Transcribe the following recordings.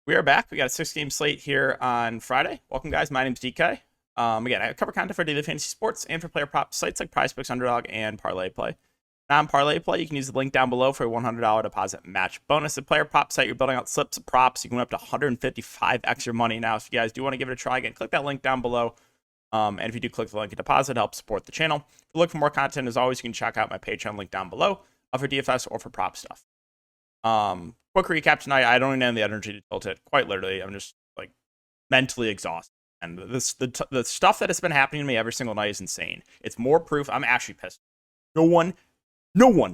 We are back. We got a 6-game slate here on Friday. Welcome, guys. My name's DK. Again, I cover content for daily fantasy sports and for player prop sites like PrizePicks, Underdog, and Parlay Play. Non-parlay play, you can use the link down below for a $100 deposit match bonus. The player prop site, you're building out slips of props. You can win up to 155 extra money now. So if you guys do want to give it a try, again, click that link down below. And if you do click the link and deposit, it helps support the channel. If you look for more content, as always, you can check out my Patreon link down below for DFS or for prop stuff. Quick recap tonight. I don't even have the energy to tilt it. Quite literally, I'm just like mentally exhausted. And the stuff that has been happening to me every single night is insane. It's more proof. I'm actually pissed. No one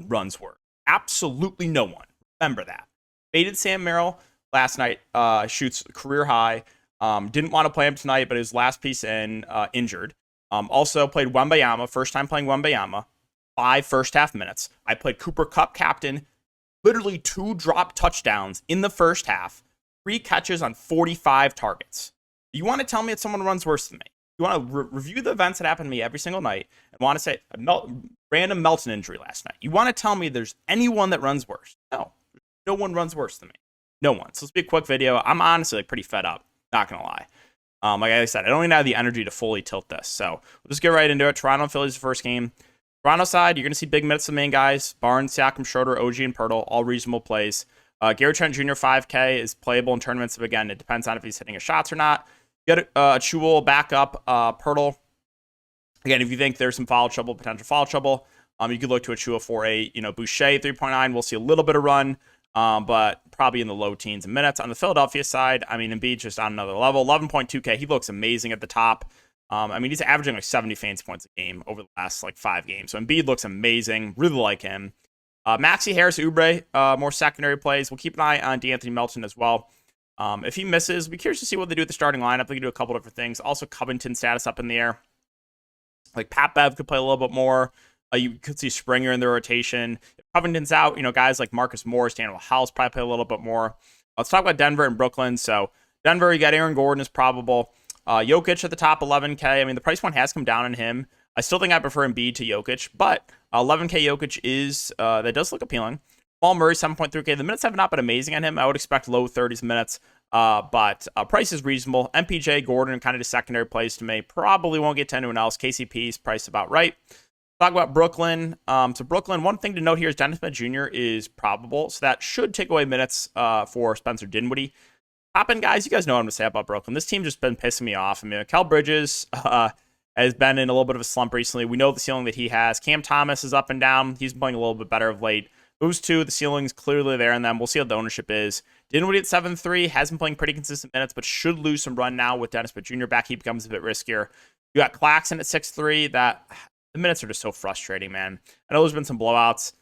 runs worse. Absolutely no one. Remember that. Baited Sam Merrill last night. Shoots career high. Didn't want to play him tonight, but his last piece in injured. Also played Wembayama. First time playing Wembayama. 5 first half minutes. I played Cooper Kupp captain. Literally 2 drop touchdowns in the first half. 3 catches on 45 targets. You want to tell me that someone runs worse than me? You want to review the events that happen to me every single night and want to say random Melton injury last night. You want to tell me there's anyone that runs worse? No one runs worse than me. No one. So let's be a quick video. I'm honestly pretty fed up. Not going to lie. Like I said, I don't even have the energy to fully tilt this. So we'll just get right into it. Toronto and Philly's the first game. Toronto side, you're going to see big minutes of the main guys. Barnes, Siakam, Schroeder, OG, and Pirtle, all reasonable plays. Gary Trent Jr. 5K is playable in tournaments, but again, it depends on if he's hitting his shots or not. You got Chewell back up, Pirtle. Again, if you think there's some potential foul trouble, you could look to a Chewell 4.8. Boucher 3.9. We'll see a little bit of run, but probably in the low teens and minutes. On the Philadelphia side, Embiid just on another level. 11.2K. He looks amazing at the top. He's averaging like 70 fantasy points a game over the last 5 games. So Embiid looks amazing. Really like him. Maxey, Harris, Oubre, more secondary plays. We'll keep an eye on DeAnthony Melton as well. If he misses, be curious to see what they do with the starting lineup. They can do a couple different things. Also, Covington status up in the air. Like Pat Bev could play a little bit more. You could see Springer in the rotation. If Covington's out, guys like Marcus Morris, Daniel House probably play a little bit more. Let's talk about Denver and Brooklyn. So Denver, you got Aaron Gordon is probable. Jokic at the top, 11K. The price point has come down on him. I still think I prefer Embiid to Jokic, but 11K Jokic is that does look appealing. Jamal Murray, 7.3K. The minutes have not been amazing on him. I would expect low 30s minutes, but price is reasonable. MPJ, Gordon, kind of the secondary plays to me. Probably won't get to anyone else. KCP's price about right. Talk about Brooklyn. So Brooklyn, one thing to note here is Dennis Smith Jr. is probable, so that should take away minutes for Spencer Dinwiddie. Top end guys, you guys know what I'm going to say about Brooklyn. This team just been pissing me off. Kel Bridges has been in a little bit of a slump recently. We know the ceiling that he has. Cam Thomas is up and down. He's been playing a little bit better of late. Those two, the ceiling's clearly there in them. We'll see what the ownership is. Dinwiddie at 7.3 has been playing pretty consistent minutes, but should lose some run now with Dennis Smith Jr. back. He becomes a bit riskier. You got Claxton at 6.3. That the minutes are just so frustrating, man. I know there's been some blowouts.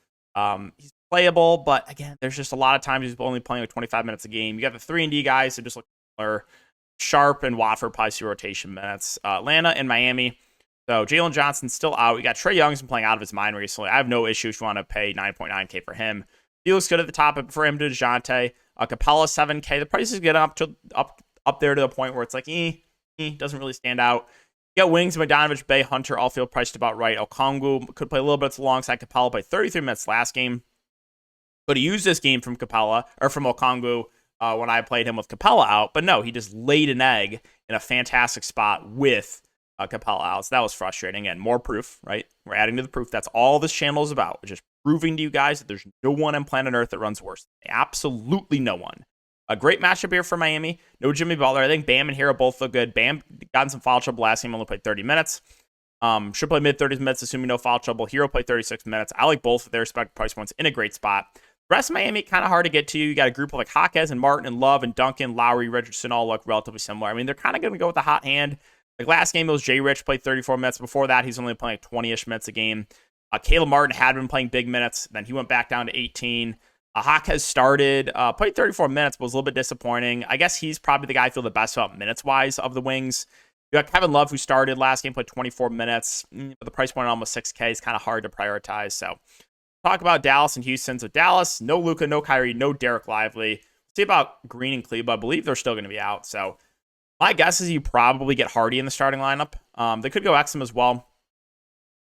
He's playable, but again, there's just a lot of times he's only playing 25 minutes a game. You got the 3-and-D guys that just look similar. Sharp and Watford probably see rotation minutes. Atlanta and Miami. So Jalen Johnson's still out. You got Trae Young's been playing out of his mind recently. I have no issue if you want to pay 9.9K for him. He looks good at the top, but for him to DeJounte. Capella 7K. The price is getting up there to the point where it's like, doesn't really stand out. You got Wings, Bogdanovich, Bay, Hunter, all field priced about right. Okongwu could play a little bit alongside Capella. Played 33 minutes last game. But he used this game from Okongwu when I played him with Capella out. But no, he just laid an egg in a fantastic spot with Capella out. So that was frustrating. And more proof, right? We're adding to the proof. That's all this channel is about. Just proving to you guys that there's no one on planet Earth that runs worse. Absolutely no one. A great matchup here for Miami. No Jimmy Butler. I think Bam and Hero both look good. Bam got in some foul trouble last game. Only played 30 minutes. Should play mid-30s minutes, assuming no foul trouble. Hero played 36 minutes. I like both of their respective price points in a great spot. The rest of Miami, kind of hard to get to. You got a group of like Hawkes and Martin and Love and Duncan, Lowry, Richardson, all look relatively similar. They're kind of going to go with the hot hand. Like last game, it was Jay Rich, played 34 minutes. Before that, he's only playing 20-ish minutes a game. Caleb Martin had been playing big minutes. Then he went back down to 18. Hawk has started, played 34 minutes, but was a little bit disappointing. I guess he's probably the guy I feel the best about minutes-wise of the Wings. You got Kevin Love, who started last game, played 24 minutes. But the price point at almost 6K is kind of hard to prioritize. So talk about Dallas and Houston. So Dallas, no Luka, no Kyrie, no Derek Lively. See about Green and Kleber. I believe they're still going to be out. So my guess is you probably get Hardy in the starting lineup. They could go Exum as well.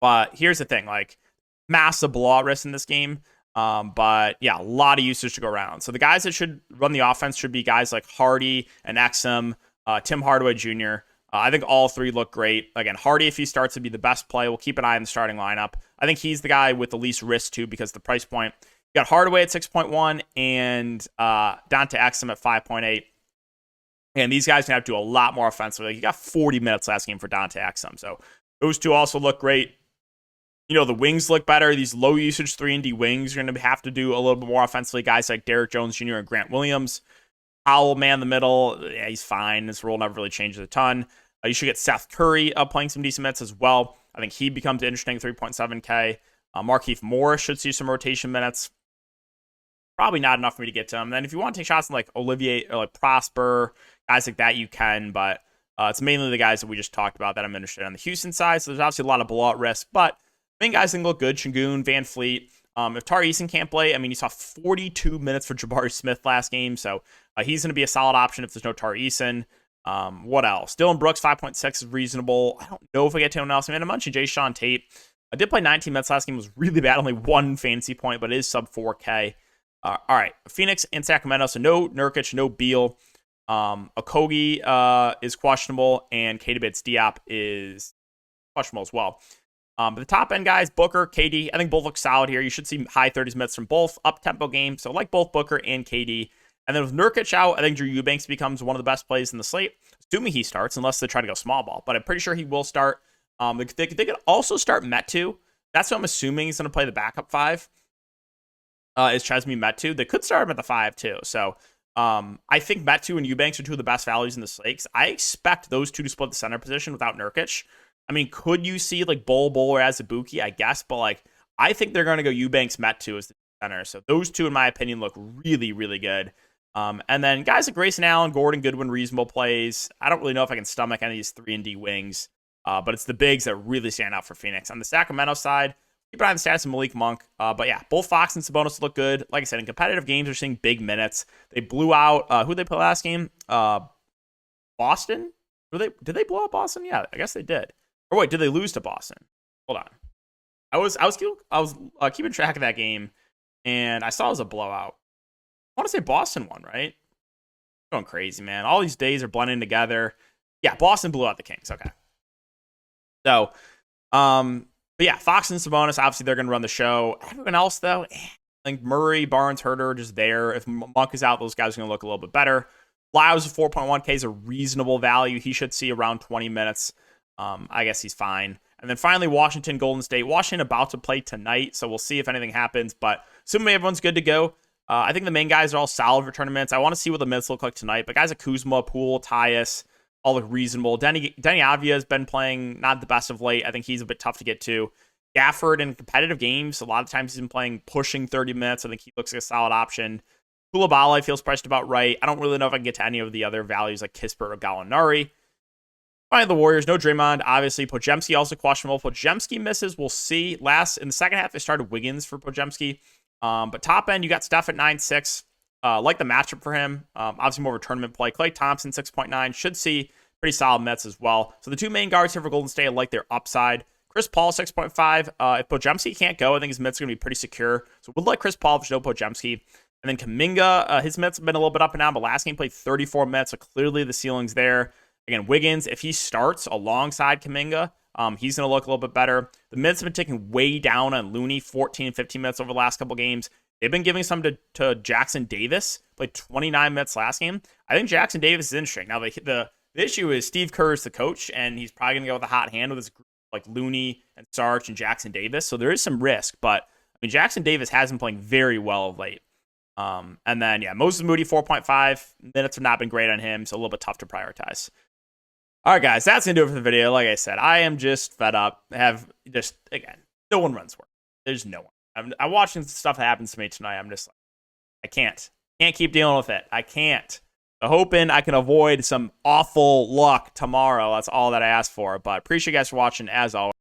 But here's the thing, massive blowout risk in this game. But yeah, a lot of usage to go around. So the guys that should run the offense should be guys like Hardy and Exum, Tim Hardaway Jr. I think all three look great. Again, Hardy, if he starts, to be the best play. We'll keep an eye on the starting lineup. I think he's the guy with the least risk too, because the price point. You got Hardaway at 6.1 and Dante Exum at 5.8. And these guys can have to do a lot more offensively. Like, you got 40 minutes last game for Dante Exum. So those two also look great. You know, the wings look better. These low usage 3-and-D wings are going to have to do a little bit more offensively. Guys like Derrick Jones Jr. and Grant Williams. Howell, man, the middle. Yeah, he's fine. This role never really changes a ton. You should get Seth Curry playing some decent minutes as well. I think he becomes interesting, 3.7K. Markieff Morris should see some rotation minutes. Probably not enough for me to get to him. And then if you want to take shots on like Olivier or like Prosper, guys like that, you can. But it's mainly the guys that we just talked about that I'm interested in on the Houston side. So there's obviously a lot of blowout risk. But main guys can look good. Şengün, Van Fleet. If Tari Eason can't play, I mean, you saw 42 minutes for Jabari Smith last game. So he's going to be a solid option if there's no Tari Eason. What else? Dylan Brooks, 5.6 is reasonable. I don't know if I get to anyone else. I mean, I mentioned Jay Sean Tate. I did play 19 minutes last game. It was really bad. Only one fantasy point, but it is sub 4K. All right. Phoenix and Sacramento. So no Nurkic, no Beal. Okogie is questionable, and Keita Bates-Diop is questionable as well. But the top end guys, Booker, KD, I think both look solid here. You should see high 30s minutes from both, up-tempo games. So like both Booker and KD. And then with Nurkic out, I think Drew Eubanks becomes one of the best plays in the slate. Assuming he starts, unless they try to go small ball. But I'm pretty sure he will start. They could also start Metu. That's what I'm assuming he's going to play the backup 5. Is Chesney Metu. They could start him at the 5 too. So I think Metu and Eubanks are two of the best values in the slate. I expect those two to split the center position without Nurkic. I mean, could you see like Bol or Azubuike? I guess, but like I think they're going to go Eubanks Metu as the center. So those two, in my opinion, look really, really good. And then guys like Grayson Allen, Gordon Goodwin, reasonable plays. I don't really know if I can stomach any of these 3-and-D wings, but it's the bigs that really stand out for Phoenix. On the Sacramento side, keep an eye on the stats of Malik Monk. But yeah, both Fox and Sabonis look good. Like I said, in competitive games, they're seeing big minutes. They blew out, who did they play last game? Boston? Did they blow out Boston? Yeah, I guess they did. Or wait, did they lose to Boston? Hold on. I was keeping track of that game, and I saw it was a blowout. I want to say Boston won, right? Going crazy, man. All these days are blending together. Yeah, Boston blew out the Kings. Okay. So, but yeah, Fox and Sabonis, obviously they're going to run the show. Everyone else, though, I think Murray, Barnes, Herter are just there. If Monk is out, those guys are going to look a little bit better. Lyles at 4.1K is a reasonable value. He should see around 20 minutes. I guess he's fine. And then finally, Washington, Golden State. Washington about to play tonight, so we'll see if anything happens. But assuming everyone's good to go, I think the main guys are all solid for tournaments. I want to see what the minutes look like tonight. But guys like Kuzma, Poole, Tyus, all look reasonable. Denny Avdia has been playing not the best of late. I think he's a bit tough to get to. Gafford in competitive games, a lot of times he's been playing pushing 30 minutes. I think he looks like a solid option. Koulibaly feels priced about right. I don't really know if I can get to any of the other values like Kispert or Gallinari. Finally, the Warriors, no Draymond. Obviously, Podziemski also questionable. Podziemski misses. We'll see. In the second half, they started Wiggins for Podziemski. But top end, you got Steph at 9.6. Like the matchup for him. Obviously, more of a tournament play. Klay Thompson, 6.9. Should see pretty solid Mets as well. So the two main guards here for Golden State, I like their upside. Chris Paul, 6.5. If Podziemski can't go, I think his Mets are going to be pretty secure. So we'll like Chris Paul if there's no Podziemski. And then Kuminga, his Mets have been a little bit up and down, but last game played 34 minutes, so clearly the ceiling's there. Again, Wiggins, if he starts alongside Kuminga, he's going to look a little bit better. The minutes have been taken way down on Looney, 14 and 15 minutes over the last couple games. They've been giving some to Jackson Davis, played 29 minutes last game. I think Jackson Davis is interesting. Now, the issue is Steve Kerr is the coach, and he's probably going to go with a hot hand with his group like Looney and Sarge and Jackson Davis. So there is some risk, but I mean, Jackson Davis has been playing very well of late. And then, yeah, Moses Moody, 4.5 minutes have not been great on him, so a little bit tough to prioritize. All right, guys, that's going to do it for the video. Like I said, I am just fed up. Again, no one runs work. There's no one. I'm watching stuff that happens to me tonight. I'm just like, I can't keep dealing with it. I can't. So hoping I can avoid some awful luck tomorrow. That's all that I ask for. But appreciate you guys for watching, as always.